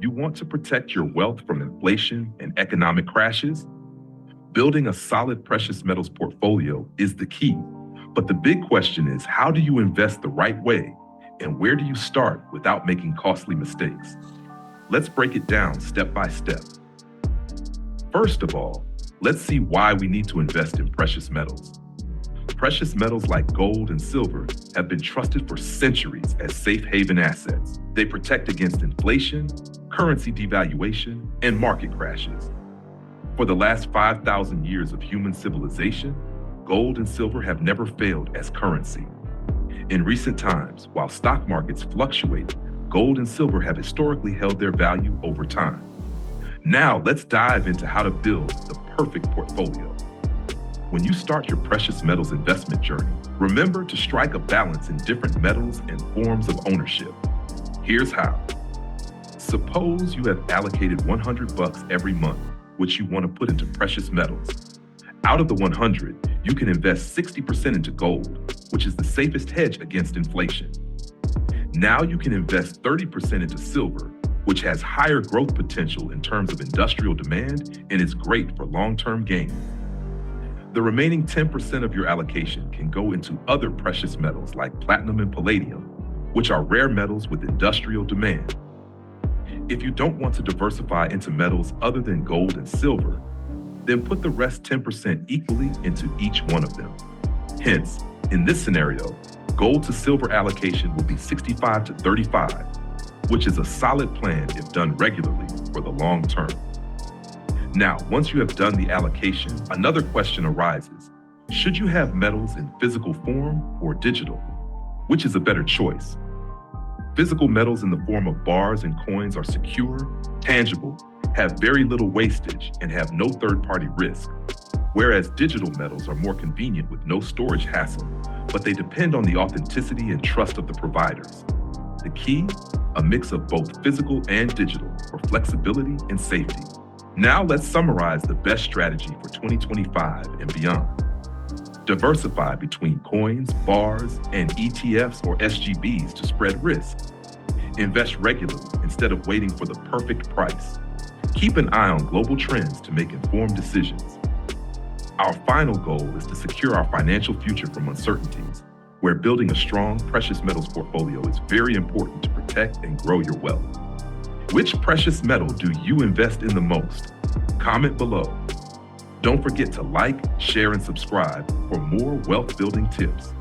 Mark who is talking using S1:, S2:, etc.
S1: You want to protect your wealth from inflation and economic crashes? Building a solid precious metals portfolio is the key. But the big question is, how do you invest the right way? And where do you start without making costly mistakes? Let's break it down step by step. First of all, let's see why we need to invest in precious metals. Precious metals like gold and silver have been trusted for centuries as safe haven assets. They protect against inflation, currency devaluation, and market crashes. For the last 5,000 years of human civilization, gold and silver have never failed as currency. In recent times, while stock markets fluctuate, gold and silver have historically held their value over time. Now, let's dive into how to build the perfect portfolio. When you start your precious metals investment journey, remember to strike a balance in different metals and forms of ownership. Here's how. Suppose you have allocated $100 every month, which you want to put into precious metals. Out of the 100, you can invest 60% into gold, which is the safest hedge against inflation. Now you can invest 30% into silver, which has higher growth potential in terms of industrial demand and is great for long-term gains. The remaining 10% of your allocation can go into other precious metals like platinum and palladium, which are rare metals with industrial demand. If you don't want to diversify into metals other than gold and silver, then put the rest 10% equally into each one of them. Hence, in this scenario, gold to silver allocation will be 65 to 35, which is a solid plan if done regularly for the long term. Now, once you have done the allocation, another question arises. Should you have metals in physical form or digital? Which is a better choice? Physical metals in the form of bars and coins are secure, tangible, have very little wastage, and have no third-party risk. Whereas digital metals are more convenient with no storage hassle, but they depend on the authenticity and trust of the providers. The key? A mix of both physical and digital for flexibility and safety. Now let's summarize the best strategy for 2025 and beyond. Diversify between coins, bars, and ETFs or SGBs to spread risk. Invest regularly instead of waiting for the perfect price. Keep an eye on global trends to make informed decisions. Our final goal is to secure our financial future from uncertainties, where building a strong precious metals portfolio is very important to protect and grow your wealth. Which precious metal do you invest in the most? Comment below. Don't forget to like, share, and subscribe for more wealth building tips.